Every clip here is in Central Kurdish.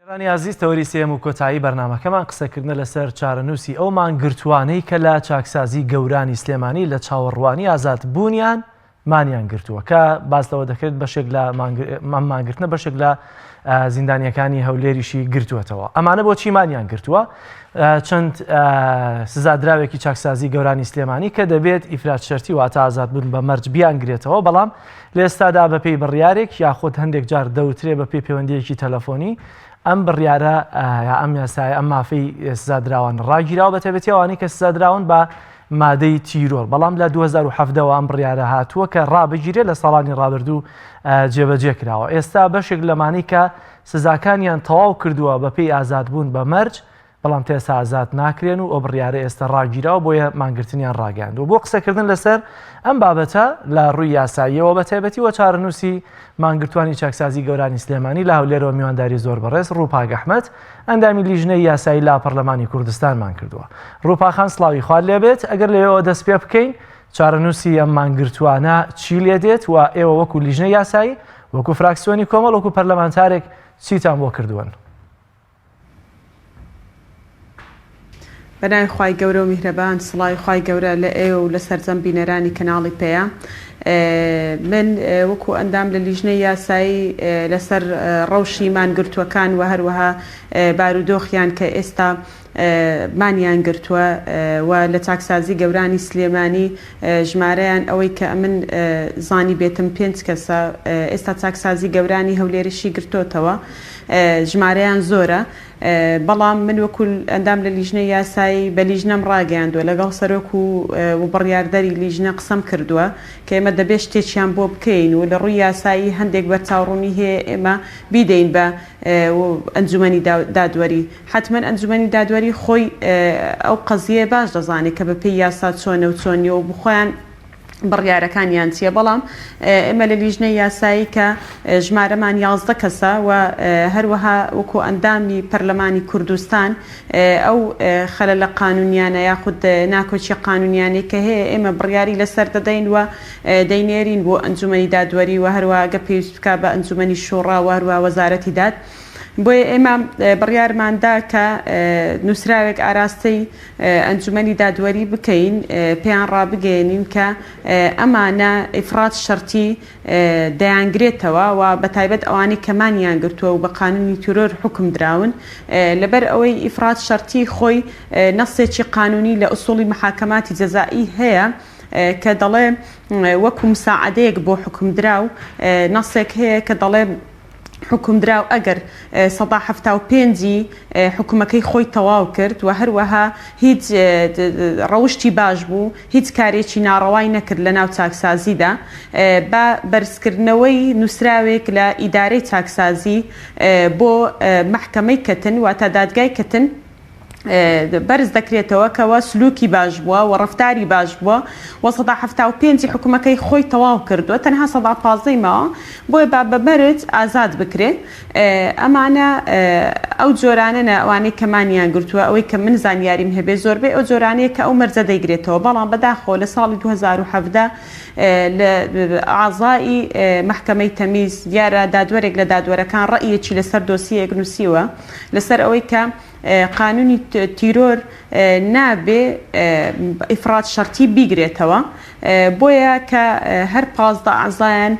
رانی عزیز تەوەری سێم و کۆتایی بەرنامەکەمان قسەکردنە لەسەر چارەنووسی ئەو مانگرتوانەی کە لە چاکسازی گەورانی سلێمانی لە چاوەڕوانی ئازادبوونیان مانیان گرتووە کە باس لەوە دەکرێت بەشێک لە مانگرتنە بەشێک لە زیندانیەکانی هەولێریشی گرتووەتەوە. ئەمانە بۆچی مانیان گرتووە؟ چەند سزادراوێکی چاکسازی گەورانی سلێمانی کە دەبێت ئیفرات شەرتی واتە ئازادبوون بە مەرج بیانگرێتەوە، بەڵام لە ئێستادا بەپێی بڕیارێک یاخود هەندێک جار دەوترێ بەپێی پەیوەندیەکی تەلەفۆنی ئەم بڕیارە ئەم یاسای ئەم مافەی سزادراوان ڕاگیراوە بە تایبەتی ئەوانەی کە سزادراون بە مادەی تیرۆر، بەڵام لە 2017ەوە ئەم بڕیارە هاتووە کە ڕابگیرێ لە ساڵانی ڕابردوو جێبەجێ کراوە. ئێستا بەشێک لەمانی کە سزاکانیان تەواو کردووە بەپێی ئازادبوون بە مەرج، بەڵام تێستا ئازاد ناکرێن و ئەو بڕیارە ئێستا ڕاگیراوە بۆیە مانگرتنیان ڕاگەاندووە. بۆ قسەکردن لەسەر ئەم بابەتە لە ڕووی یاساییەوە بە تایبەتی وە چارەنووسی مانگرتوانی چاکسازی گەورانی سلێمانی لە هەولێرەوە میوانداری زۆر بەڕێز ڕووپاک ئەحمەد ئەندامی لیژنەی یاسایی لا پەرلەمانی کوردستانمان کردووە. ڕووپاخان سڵاوی خوارد لێبێت. ئەگەر لەوێەوە دەست پێ بکەین چارەنووسی ئەم مانگرتوانە چی لێ دێت و ئێوە وەکو لیژنەی یاسایی وەکو فراکسیۆنی کۆمەڵ وەکو پەرلەمانتارێک چیتان بۆ کردوون؟ بەناوی خوای گەورە و میهرەبان، سڵاوی خوای گەورە لە ئێوە و لە سەرجەم بینەرانی کەناڵی پێیە. من وەکو ئەندام لە لیژنەی یاسایی لەسەر ڕەوشی مانگرتووەکان و هەروەها بارودۆخیان کە ئێستا مانیان گرتووە و لە چاکسازی گەورانی سلێمانی ژمارەیان ئەوەی کە من زانی بێتم 5 کەسە ئێستا چاکسازی گەورانی هەولێریشی گرتوتەوە، ژمارەیان زۆرە، بەڵام من وەکو ئەندام لە لیژنەی یاسایی بە لیژنەم ڕاگەیاندووە، لەگەڵ سەرۆک و بڕیاردەری لیژنە قسەم کردووە کە ئێمە دەبێت شتێکیان بۆ بکەین و لە ڕووی یاسایی هەندێک بەرچاوڕوونی هەیە ئێمە بیدەین بە ئەنجومەنی دادوەری. حتمما ئەنجومەنی دادوەری خۆی ئەو قەزیە باش دەزانێت کە بەپێی یاسا چۆنە و چۆنیە و بخۆیان بڕیارەکانیان چیە، بەڵام ئێمە لە لیژنەی یاسایی کە ژمارەمان 11 کەسە و هەروەها وەکو ئەندامی پەرلەمانی کوردستان ئەو خەلەلە قانونیانە یاخود ناکۆچی قانونیانەی کە هەیە ئێمە بڕیاری لەسەر دەدەین و دەینێرین بۆ ئەنجومەنی دادوەری و هەروەها پێویست بکە بە ئەنجومەنی شوڕا و هەروەها وەزارەتی داد. بۆیە ئێمە بڕیارماندا کە نووسراوێک ئاراستەی ئەنجومەنی دادوەری بکەین، پێیان ڕابگەێنین کە ئەمانە ئیفرات شەرتی دەیانگرێتەوە و بە تایبەت ئەوانەی کەمانیان گرتووە و بە قانونی تیرۆر حکم دراون، لەبەر ئەوەی ئیفرات شەرتی خۆی نەسێکی قانونی لە ئوسوڵی محاکەماتی جەزایی هەیە کە دەڵێ وەکو مساعدەیەک بۆ حکم دراو نەسێک هەیە کە دەڵێ حکم دراو ئەگەر 175 حکومەکەی خۆی تەواو کرد و هەروەها هیچ ڕەوشتی باش بوو، هیچ کارێکی ناڕەوای نەکرد لە ناو چاکسازیدا، بە بەرزکردنەوەی نووسراوێک لە ئیدارەی چاکسازی بۆ محکەمەی کەتن واتە دادگای کەتن بەرز دەکرێتەوە کەەوە سلوکی باش بووە و ڕفتاری باش بووە و 175 حکومەکەی خۆی تەواو کردووە، تەنها 115 ماوە بۆیە با بە مەرج ئازاد بکرێت. ئەمانە ئەو جۆرانە ئەوانەی کەمانیان گرتووە، ئەوەی کە من زانیاریم هەبێ زۆربەی ئەو جۆرانەیە کە ئەو مەرجە دەیگرێتەوە، بەڵام بەداخۆ لە ساڵی 2017 لە ئاعضای محکەمەی تەمیز دیارە دادوەرێک لە دادوەرەکان ڕەئیەکی لەسەر دۆسیەک نووسیوە لەسەر ئەوەی کە قانونی تیرۆر نابێ ئیفرات شەرتی بیگرێتەوە، بۆیە کە هەر 15 ئاعزایان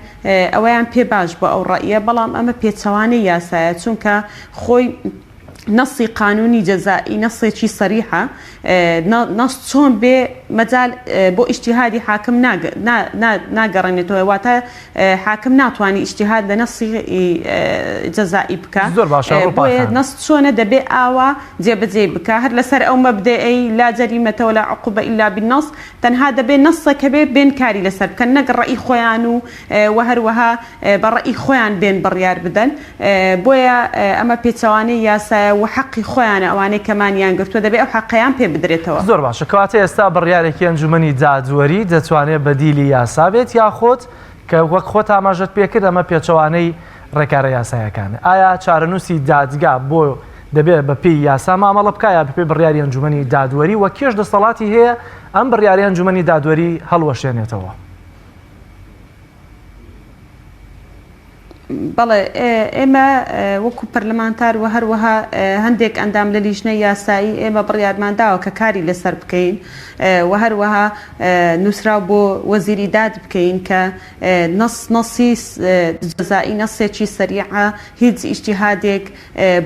ئەوەیان پێ باش بۆ ئەو ڕەئیە، بەڵام ئەمە پێچەوانەی یاسایە چونکە خۆی نەسی قانونی جەزایی نەسێکی سەریحە، نەس چۆن بێ مەجال بۆ ئیجتیهادی حاکم ناگەڕێنێتەوە، واتە حاکم ناتوانانی ئیجتیهاد لە نەسی جەزایی بکە، بۆیە نەس چۆنە دەبێ ئاوا جێبەجێ بکە هەر لەسەر ئەو مەبدەئەی لا جەریمەتە ولا عقوبە ئیلا بالنەص، تەنها دەبێ نەسەکە بێ بێن کاری لەسەر بکەن، نەک ڕەئی خۆیان و هەروەها بە ڕەئی خۆیان بێن بڕیار بدەن. بۆیە ئەمە پێچەوانەی یاسایە و حەقی خۆیانە ئەوانەی کەمانیان گرتووە دەبێت ئەو حەقیان پێ بدرێتەوە. زۆر باشە، کەواتە ئێستا بڕیارێکی ئەنجومەنی دادوەری دەتوانێت بەدیلی یاسا بێت یاخۆت کە وەک خۆت ئاماژەت پێکرد ئەمە پێچەوانەی ڕێکارە یاسایەکانە. ئایا چارەنووسی دادگا بۆ دەبێت بەپێی یاسا مامەڵە بکە یا بەپێی بڕیاری ئەنجومەنی دادوەری و کێش دەسەڵاتی هەیە ئەم بڕیاری ئەنجومەنی دادوەری هەڵوەشێنێتەوە؟ بەڵێ ئێمە وەکو پەرلەمانتار و هەروەها هەندێک ئەندام لە لیژنەی یاسایی ئێمە بڕیارمانداوە کە کاری لەسەر بکەین و هەروەها نووسراو بۆ وەزیری داد بکەین کە نەسی جەزایی نەسێکی سەریعە هیچ ئیجتیهادێک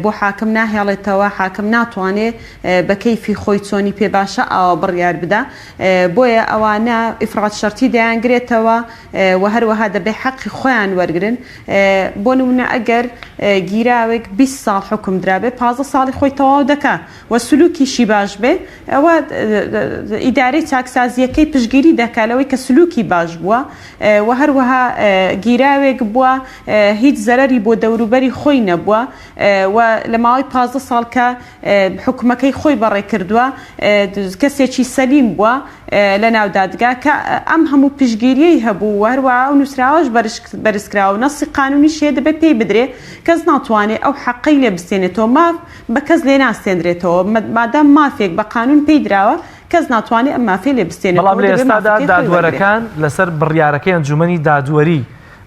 بۆ حاکم ناهێڵێتەوە، حاکم ناتوانێت بە کەیفی خۆی چۆنی پێ باشە ئەوە بڕیار بدە، بۆیە ئەوانە ئیفرات شەرتی دەیانگرێتەوە و هەروەها دەبێ حەقی خۆیان وەرگرن. بۆ نمونە ئەگەر گیراوێک 20 ساڵ حکم درابێ 15 ساڵی خۆی تەواو دەکا و سلوکیشی باش بێ، ئەوە ئیدارەی چاکسازیەکەی پشتگیری دەکا لەوەی کە سلوکی باش بووە و هەروەها گیراوێک بووە هیچ زەرەری بۆ دەوروبەری خۆی نەبووە و لە ماوەی 15 ساڵ کە حکومەکەی خۆی بەڕێ کردووە کەسێکی سەلیم بووە لە ناو دادگا کە ئەم هەموو پشتگیریەی هەبوو و هەروەها ئەو نووسراوەش بەرزکراوە نەسی قانونی شێ دەبێت پێی بدرێ، کەس ناتوانێت ئەو حەقەی لێ بستێنێتەوە، ماف بە کەس لێ ناستێنرێتەوە، مادام مافێک بە قانون پێی دراوە کەس ناتوانێت ئەم مافێ لێ بستێنێت. بەڵام لە ئێستادا دادوەرەکان لەسەر بڕیارەکەی ئەنجومەنی دادوەری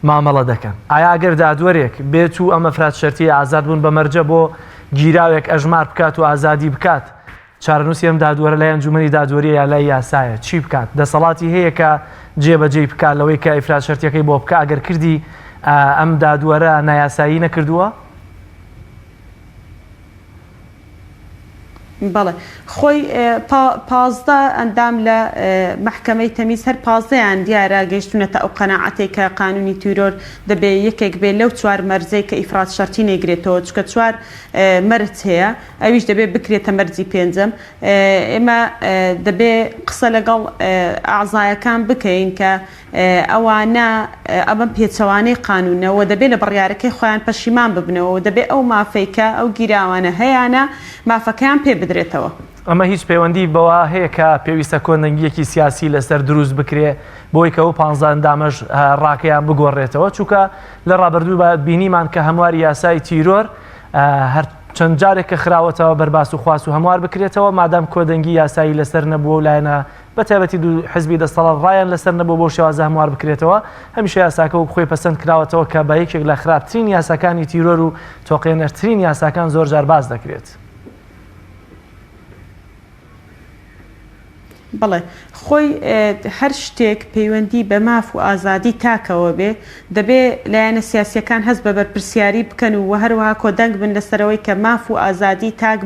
مامەڵە دەکەن. ئایا ئەگەر دادوەرێک بێت و ئەمە ئەفراد شەرتی ئازاد بوون بەمەرجە بۆ گیراوێک ئەژمار بکات و ئازادی بکات، چارەنووسی ئەم دادوەرە لای ئەنجومەنی دادوەری یا لای یاسایە چی بکات؟ دەسەڵاتی هەیە کە جێبەجێ بکات لەوەی کە ئیفراد شەرتیەکەی بۆ بکە ئەگەر کردی ئەم دادوەرە نایاسایی نەکردووە؟ بەڵێ خۆی 15 ئەندام لە محکەمەی تەمیز هەر 15یان دیارە گەیشتونەتە ئەو قەناعەتێک کە قانونی تیرۆر دەبێ یەکێک بێ لەو 4 مەرزەی کە ئیفرات شەرتی نەیگرێتەوە، چکە 4 مەرج هەیە، ئەویش دەبێ بکرێتە مەرجی پێنجەم. ئێمە دەبێ قسە لەگەڵ ئاعزایەکان بکەین کە ئەوانە ئەمە پێچەوانەی قانونەوە دەبێت لە بڕیارەکەی خۆیان پەشیمان ببنەوە و دەبێت ئەو مافەیکە ئەو گیراوانە هەیەە مافەکەیان پێ بدرێتەوە. ئەمە هیچ پەیوەندی بەوە هەیە کە پێویستە کۆنەنگیەکی سیاسی لەسەر دروست بکرێ بۆی کە ئەو 15 ئەندامەش ڕاکەیان بگۆڕێتەوە، چونکە لە ڕابردوو بینیمان کە هەمواری یاسای تیرۆر هەر چەند جارێک کە خراوەتەوە بەرباس و خواست و هەموار بکرێتەوە، مادام کۆدەنگی یاسایی لەسەر نەبووە و لایەنە بە تایبەتی دوو حزبی دەسەڵات ڕایان لەسەر نەبوو بۆ شێوازە هەموار بکرێتەوە، هەمیشە یاساکە و خۆی پەسەند کراوەتەوە کە بە یەکێک لە خراپترین یاساکانی تیرۆر و تۆقێنەرترین یاساکان زۆر جار باز دەکرێت. بەڵێ خۆی هەر شتێک پەیوەندی بە ماف و ئازادی تاکەوە بێ، دەبێ لایەنە سیاسیەکان هەست بە بەرپرسیاری بکەن و هەروەها کۆدەنگ بن لەسەرەوەی کە ماف و ئازادی تاک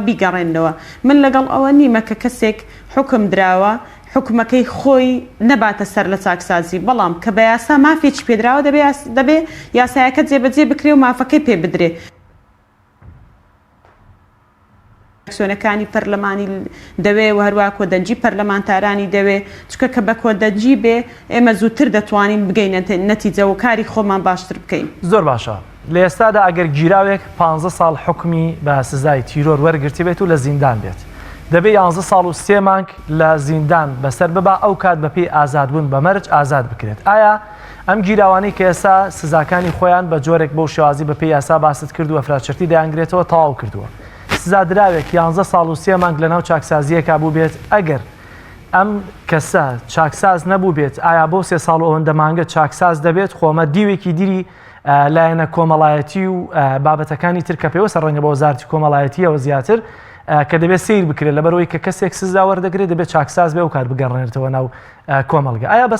بیگەڕێنەوە. من لەگەڵ ئەوە نیمە کە کەسێک حکم دراوە حکومەکەی خۆی نەباتە سەر لە چاکسازی، بەڵام کە بە یاسا مافێکی پێدراوە دەبێ یاسایەکە جێبەجێ بکرێ و مافەکەی پێ بدرێ. ئەکسیۆنەکانی پەرلەمانی دەوێ و هەروە کۆدەنجی پەرلەمانتارانی دەوێ، چکە کە بە کۆدەنجی بێ ئێمە زووتر دەتوانین بگەینە نەتیجە و کاری خۆمان باشتر بکەین. زۆر باشە. لە ئێستادا ئەگەر گیراوێک 15 ساڵ حکمی بە سزای تیرۆر وەرگرتی بێت و لە زیندان بێت، دەبێ 11 ساڵ و 3 مانگ لە زیندان بەسەر ببا ئەو کات بەپێی ئازادبوون بە مەرج ئازاد بکرێت. ئایا ئەم گیراوانەی کە ئێستا سزاکانی خۆیان بە جۆرێک بەو شێوازی بەپێی یاسا باست کرد و ئەفراد شەرتی دەیانگرێتەوە تەواو کردووە، سزادراوێک 11 ساڵ و 3 مانگ لەناو چاکسازیەکە بوو بێت، ئەگەر ئەم کەسە چاکساز نەبوو بێت، ئایا بۆ 3 ساڵ و ئەوەندە مانگە چاکساز دەبێت؟ خۆمە دیوێکی دیری لایەنە کۆمەڵایەتی و بابەتەکانی تر کە پێوەستە ڕەنگە بە وەزارەتی کۆمەڵایەتیەوە زیاتر کە دەبێت سیر بکرێت لەبەرەوەی کە کەسێک سزا وەردەگرێت دەبێت چاکساز بێ و کار بگەڕێنێتەوە ناو کۆمەڵگە. ئایا بە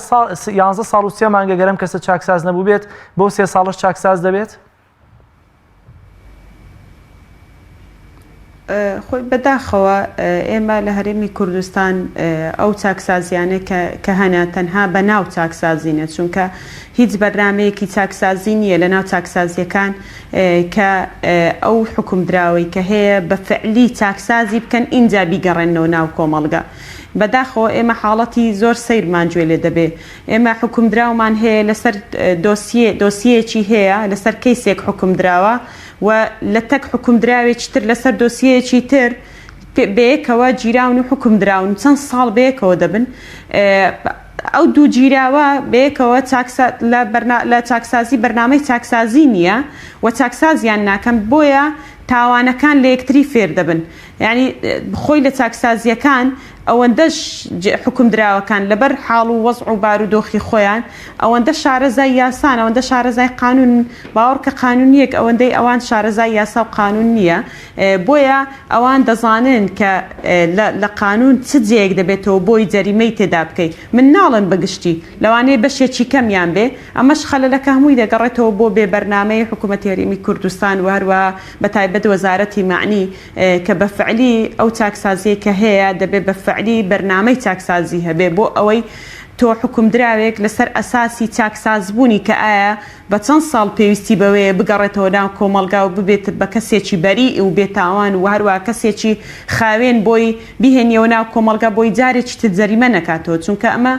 11 ساڵ و 3 مانگە گەرم کەسە چاکساز نەبوو بێت بۆ 3 ساڵش چاکساز دەبێت؟ خۆی بەداخەوە ئێمە لە هەرێمی کوردستان ئەو چاکسازیانە کە هەنا تەنها بە ناو چاکسازینە، چونکە هیچ بەرنمەیەکی چاکسازی نییە لە ناو چاکسازیەکان کە ئەو حکومدراوەی کە هەیە بە فعلی چاکسازی بکەن ئینجا بیگەڕێنەوە ناو کۆمەڵگە. بەداخەوە ئێمە حاڵەتی زۆر سیرمان گوێ لێ دەبێ. ئێمە حکومدراومان هەیە لەسەر دۆسیەکی هەیە لەسەر کەیسێک حکومدراوە و لە تەک حکومدراوێکی تر لەسەر دۆسیەکی تر بەیەکەوە جیراون و حکومدراون چەند ساڵ بەیەکەوە دەبن. ئەو دوو جیراوە بەیەکەوە لە چاکسازی بەرنامەی چاکسازی نییە و چاکسازیان ناکەن، بۆیە تاوانەکان لە یەکتری فێر دەبن. یعنی خۆی لە چاکسازیەکان ئەوەندەش حکم دراوەکان لەبەر حاڵ و وەزع و بارودۆخی خۆیان ئەوەندە شارەزای یاسان ئەوەندە شارەزای قانون باوەڕکە قانونیەک ئەوەندەی ئەوان شارەزای یاسا و قانون نییە بۆیە ئەوان دەزانن کە لە قانون چ جێیەک دەبێتەوە بۆی جەریمەی تێدا بکەیت من ناڵن بەگشتی لەوانەیە بەشێکی کەمیان بێ ئەمەش خەلەلەکە هەمووی دەگەڕێتەوە بۆ بێ بەرنامەی حکوومەتی هەرێمی کوردستان و هەروە بەتایبەت وەزارەتی معنی کە بەفعلی ئەو چاکسازیە کە هەیە دەبێت بەفعلی بەرنامەی چاکسازی هەبێ بۆ ئەوەی تۆ حکم دراوێک لەسەر ئەساسی چاکسازبوونی کە ئایا بە چەند ساڵ پێویستی بەوەیە بگەڕێتەوە ناو کۆمەلگا و ببێت بە کەسێکی بەری و بێتاوان و هەروە کەسێکی خاوێن بۆی بهێنیەوە ناو کۆمەلگا بۆی جارێکی تر جەریمە نەکاتەوە چونکە ئەمە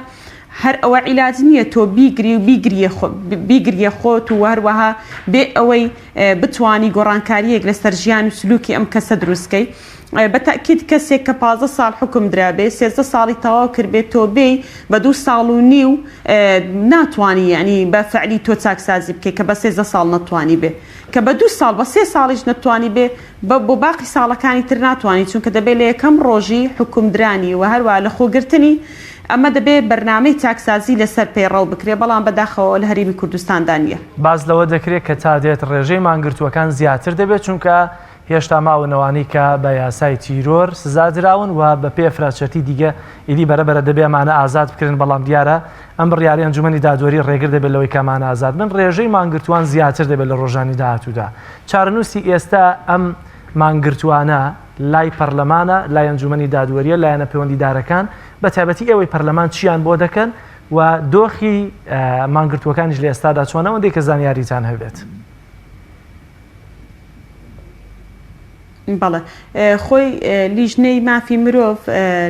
هەر ئەوە عیلاج نییە تۆ بیگری و بیگریە خۆت و هەروەها بێ ئەوەی بتوانی گۆڕانکاریەک لەسەر ژیان و سلوکی ئەم کەسە دروستکەی بەتەکید کەسێک کە 15 ساڵ حکم درابێ 13 ساڵی تەواو کردبێت تۆ بێ بە 2 ساڵ و نیو ناتوانی ینی بە فعلی تۆ چاکسازی بکەیت کە بە 13 ساڵ نتوانی بێ کە بە 2 ساڵ بە 3 ساڵیش نتوانی بێ بۆ باقی ساڵەکانی تر ناتوانانی چونکە دەبێت لە یەکەم ڕۆژی حکومدرانی و هەروە لە خۆگرتنی ئەمە دەبێت بەرنامەی چاکسازی لەسەر پێڕەو بکرێ بەڵام بەداخەوە لە هەرێمی کوردستاندا نیە باز لەوە دەکرێت کە تا دێت ڕێژەی مانگرتووەکان زیاتر دەبێت چونکە هێشتا ماونەوانی کە بە یاسای تیرۆر سزا دراون و بە پێ فراتچەتی دیگە ئیدی بەرەبەرە دەبێ ئەمانە ئازاد بکردن بەڵام دیارە ئەم بڕیاری ئەنجومەنی دادوەری ڕێگر دەبێت لەوەی کەمانە ئازاد بن ڕێژەی مانگرتووان زیاتر دەبێت لە ڕۆژانی داهاتوودا چارەنووسی ئێستا ئەم مانگرتووانە لای پەرلەمانە لای ئەنجومەنی دادوەریە لایەنە پەیوەندیدارەکان بە تایبەتی ئێوەی پەرلەمان چیان بۆ دەکەن و دۆخی مانگرتووەکانیش لە ئێستادا چۆنەوە دێک کە زانیاریتان هەبێت بەڵێ خۆی لیژنەی مافی مرۆڤ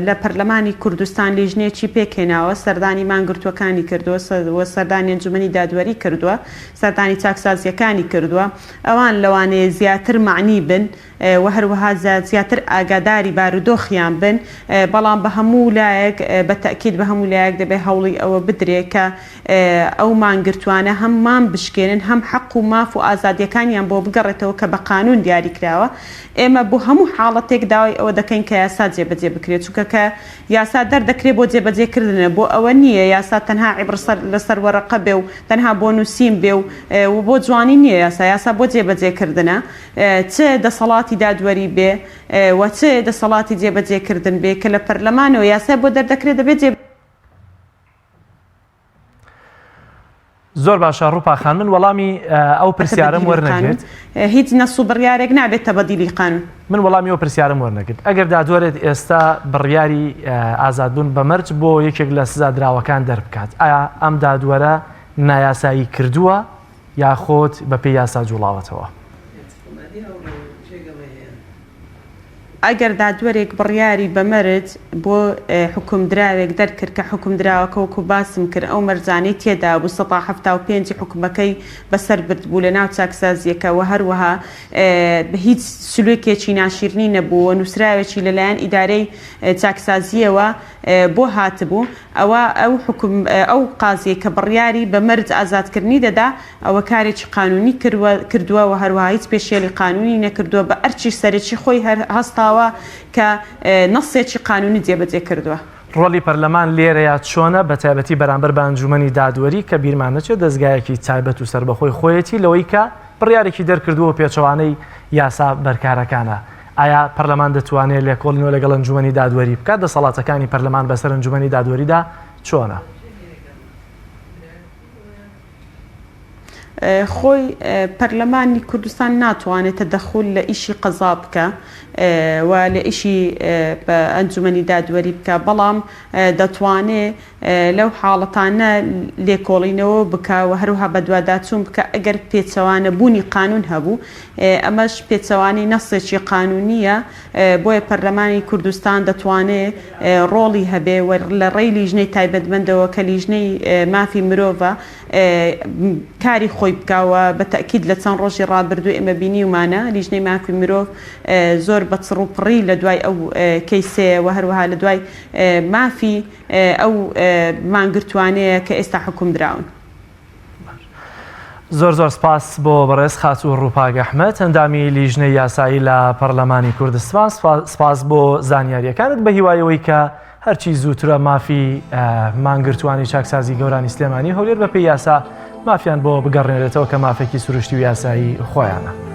لە پەرلەمانی کوردستان لیژنەیەکی پێکهێناوە سەردانی مانگرتووەکانی کردووە و سەردانی ئەنجومەنی دادوەری کردووە سەردانی چاکسازیەکانی کردووە ئەوان لەوانەیە زیاتر معنی بن و هەروەها زیاتر ئاگاداری بارودۆخیان بن بەڵام بە هەموو لایەک بە تەکید بە هەموو لایەک دەبێت هەوڵی ئەوە بدرێت کە ئەو مانگرتوانە هەم مان بشکێنن هەم حەق و ماف و ئازادیەکانیان بۆ بگەڕێتەوە کە بە قانون دیاری کراوە ئێمە بۆ هەموو حاڵەتێک داوای ئەوە دەکەین کە یاسا جێبەجێ بکرێت چونکە کە یاسا دەردەکرێت بۆ جێبەجێکردنە بۆ ئەوە نییە یاسا تەنها عیبرسەر لەسەر وەرەقە بێ و تەنها بۆ نووسین بێ و بۆ جوانی نییە یاسا بۆ جێبەجێکردنە چه دەسەڵاتی دادوەری بێ و چه دەسەڵاتی جێبەجێکردن بێ کە لە پەرلەمانەوە یاسا بۆ دەردەکرێت دەبێت زۆر باشە ڕووپاخان من وەڵامی ئەو پرسیارم وەرنەگرێت هیچ نەسوو بڕیارێک نابێت تەبەدیلی قانون من وەڵامی ئەو پرسیارم وەرنەگرت ئەگەر دادوەرێت ئێستا بڕیاری ئازادبوون بە مەرج بۆ یەکێک لە سزادراوەکان دەربکات ئایا ئەم دادوەرە نایاسایی کردووە یاخۆت بە پێی یاسا جوڵاوەتەوە ئەگەر دادوەرێک بڕیاری بەمەرج بۆ حکومدراوێک دەرکرد کە حکومدراوەکە وەکو باسم کرد ئەو مەرجانەی تێدا بوو 1975 حکومەکەی بەسەر برد بوو لە ناو چاکسازیەکەوە هەروەها بە هیچ سلوکێکی ناشیرنی نەبوو نووسراوێکی لەلایەن ئیدارەی چاکسازیەوە بۆ هاتبوو ئەو قازیە کە بڕیاری بە مەرج ئازادکردنی دەدا ئەوە کارێکی قانونی کردووە و هەروەها هیچ پێشێلی قانونی نەکردووە بە ئەرچی سەرەکی خۆی هەستاوە کە نەسێکی قانونی جێبەجێ کردووە ڕۆلی پەرلەمان لێرەیە چۆنە بە تایبەتی بەرامبەر بە ئەنجومەنی دادوەری کە بیرمانەچێت دەستگایەکی تایبەت و سەربەخۆی خۆیەتی لەوەی کە بڕیارێکی دەرکردووە پێچەوانەی یاسا بەرکارەکانە ئایا پەرلەمان دەتوانێت لێکۆڵینەوە لەگەڵ ئەنجومەنی دادوەری بکات دەسەڵاتەکانی پەرلەمان بەسەر ئەنجومەنی دادوەریدا چۆنە؟ خۆی پەرلەمانی کوردستان ناتوانێت تەدەخل لە ئیشی قەزا بکە و لە ئیشی ئەنجومەنی دادوەری بکە بەڵام دەتوانێت لەو حاڵەتانە لێکۆڵینەوە بکە و هەروها بە دوواداچوون بکە ئەگەر پێچەوانە بوونی قانون هەبوو ئەمەش پێچەوانی نەسێکی قانونیە بۆیە پەرلەمانی کوردستان دەتوانێت ڕۆڵی هەبێ و لە ڕێی لیژنەی تایبەتمەندەوە کە لیژنەی مافی مرۆڤە کاری خۆی بکاوە بە تەکید لە چەند ڕۆژی ڕابردوو ئێمە بینیومانە لیژنەی مافی مرۆڤ زۆر بە چڕوپڕی لە دوای ئەو کەیسەیە و هەروەها لە دوای مافی ئەو مانگرتوانەیە کە ئێستا حکوم دراون زۆر سپاس بۆ بەڕێز خاتوو ڕووپاگ ئەحمەد ئەندامی لیژنەی یاسایی لە پەرلەمانی کوردستان سپاس بۆ زانیاریەکانت بە هیوایەوەی کە هەرچی زووترە مافی مانگرتوانی چاکسازی گەورانی سلێمانی هەولێر بە پێی یاسا مافیان بۆ بگەڕێنێتەوە کە مافێکی سروشتی و یاسایی خۆیانە.